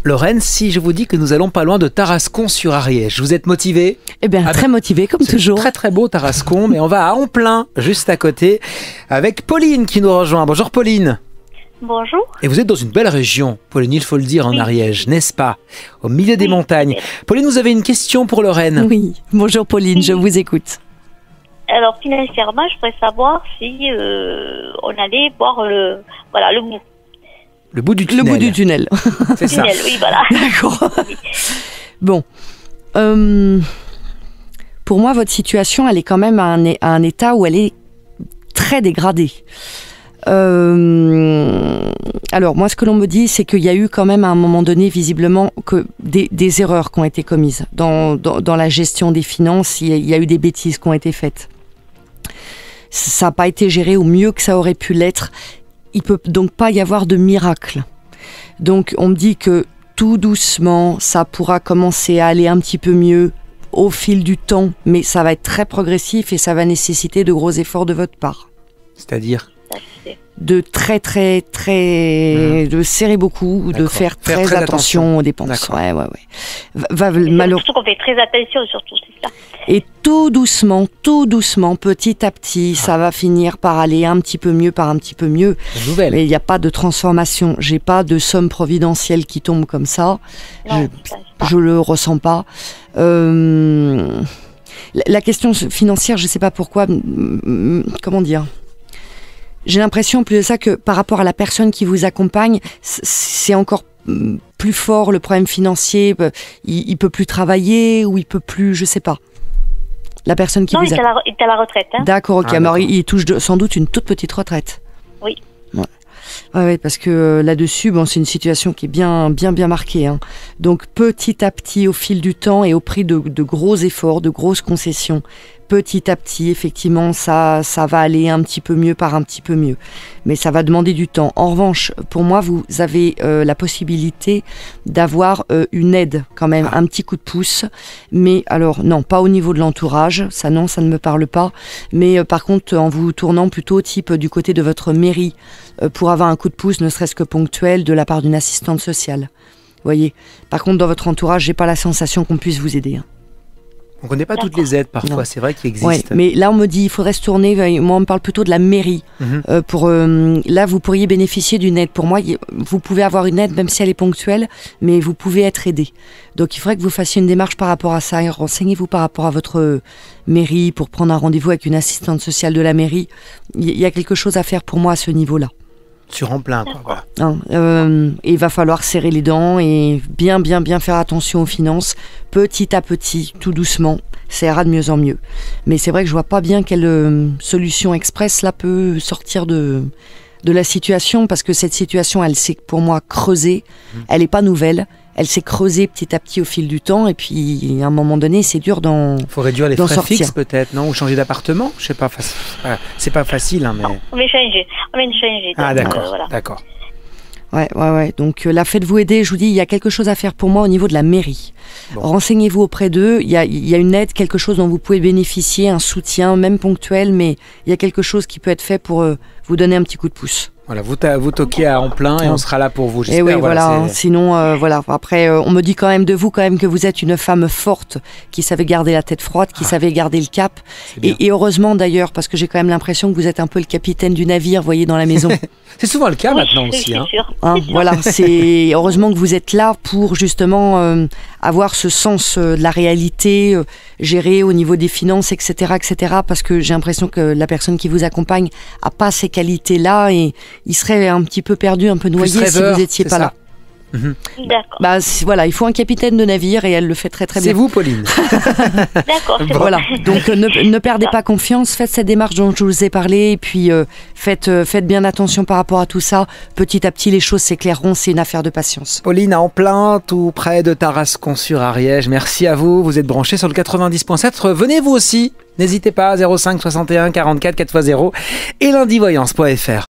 Lorraine, si je vous dis que nous allons pas loin de Tarascon-sur-Ariège, vous êtes motivée? Eh bien, très motivée comme toujours. Très très beau Tarascon, mais on va à Amplain, juste à côté, avec Pauline qui nous rejoint. Bonjour Pauline. Bonjour. Et vous êtes dans une belle région, Pauline, il faut le dire, en Ariège, n'est-ce pas? Au milieu des montagnes. Pauline, vous avez une question pour Lorraine? Oui, bonjour Pauline, je vous écoute. Alors financièrement, je voudrais savoir si on allait voir le bout. Le bout du tunnel. Le bout du tunnel. C'est ça. Oui, voilà. D'accord. Bon. Pour moi, votre situation, elle est quand même à un état où elle est très dégradée. Alors, moi, ce que l'on me dit, c'est qu'il y a eu quand même à un moment donné, visiblement, que des erreurs qui ont été commises. Dans la gestion des finances, il y a eu des bêtises qui ont été faites. Ça n'a pas été géré au mieux que ça aurait pu l'être. Il ne peut donc pas y avoir de miracle. Donc, on me dit que tout doucement, ça pourra commencer à aller un petit peu mieux au fil du temps, mais ça va être très progressif et ça va nécessiter de gros efforts de votre part. C'est-à-dire ? De serrer beaucoup, de faire très attention aux dépenses. Ouais. Surtout qu'on fait très attention, surtout, c'est ça. Et tout doucement, petit à petit, ça va finir par aller un petit peu mieux, Mais il n'y a pas de transformation. J'ai pas de somme providentielle qui tombe comme ça. Non, je le ressens pas. La question financière, je sais pas pourquoi. Comment dire ? J'ai l'impression, plus de ça, que par rapport à la personne qui vous accompagne, c'est encore plus fort le problème financier. Il peut plus travailler ou il peut plus, je sais pas. La personne qui il est à la retraite. Hein. D'accord, ok. Alors, il touche sans doute une toute petite retraite. Oui. Ouais, parce que là-dessus, c'est une situation qui est bien marquée. Hein. Donc, petit à petit, au fil du temps et au prix de gros efforts, de grosses concessions, petit à petit, effectivement, ça va aller un petit peu mieux par un petit peu mieux. Mais ça va demander du temps. En revanche, pour moi, vous avez la possibilité d'avoir une aide quand même, un petit coup de pouce. Mais alors, non, pas au niveau de l'entourage. Ça, non, ça ne me parle pas. Mais par contre, en vous tournant plutôt type du côté de votre mairie pour avoir un coup de pouce, ne serait-ce que ponctuel, de la part d'une assistante sociale. Vous voyez. Par contre, dans votre entourage, j'ai pas la sensation qu'on puisse vous aider. Hein. On ne connaît pas toutes les aides parfois, c'est vrai qu'il existe. Ouais, mais là on me dit il faudrait se tourner, moi on me parle plutôt de la mairie. Là vous pourriez bénéficier d'une aide. Pour moi, vous pouvez avoir une aide même si elle est ponctuelle, mais vous pouvez être aidé. Donc il faudrait que vous fassiez une démarche par rapport à ça. Renseignez-vous par rapport à votre mairie pour prendre un rendez-vous avec une assistante sociale de la mairie. Il y a quelque chose à faire pour moi à ce niveau-là. Sur Amplain, quoi. Et il va falloir serrer les dents et bien faire attention aux finances, petit à petit, tout doucement, ça ira de mieux en mieux. Mais c'est vrai que je vois pas bien quelle solution express là peut sortir de la situation, parce que cette situation, elle s'est pour moi creusée, elle n'est pas nouvelle. Elle s'est creusée petit à petit au fil du temps, et puis à un moment donné, c'est dur d'en sortir. Il faut réduire les frais fixes peut-être, non? Ou changer d'appartement? Je sais pas, c'est pas facile. Hein, mais... On vient de changer. Ah d'accord, d'accord. Ouais. Donc là, faites-vous aider. Je vous dis, il y a quelque chose à faire pour moi au niveau de la mairie. Bon. Renseignez-vous auprès d'eux. Il y a une aide, quelque chose dont vous pouvez bénéficier, un soutien, même ponctuel, mais il y a quelque chose qui peut être fait pour vous donner un petit coup de pouce. Voilà, vous toquez à Amplain et on sera là pour vous, j'espère. Et oui, voilà. Sinon, après, on me dit quand même de vous que vous êtes une femme forte, qui savait garder la tête froide, qui savait garder le cap. Et heureusement d'ailleurs, parce que j'ai quand même l'impression que vous êtes un peu le capitaine du navire, voyez, dans la maison. C'est souvent le cas maintenant aussi. Voilà, c'est heureusement que vous êtes là pour justement avoir ce sens de la réalité, gérer au niveau des finances, etc., parce que j'ai l'impression que la personne qui vous accompagne a pas ces qualités-là et il serait un petit peu perdu, un peu noyé si vous n'étiez pas là. D'accord. Voilà, il faut un capitaine de navire et elle le fait très très bien. C'est vous, Pauline. D'accord, c'est voilà. Donc ne perdez pas confiance, faites cette démarche dont je vous ai parlé et puis faites bien attention par rapport à tout ça. Petit à petit, les choses s'éclaireront, c'est une affaire de patience. Pauline à Amplain, tout près de Tarascon-sur-Ariège. Merci à vous, vous êtes branchés sur le 90.7. Venez vous aussi, n'hésitez pas, 05 61 44 4x0 et lundivoyance.fr.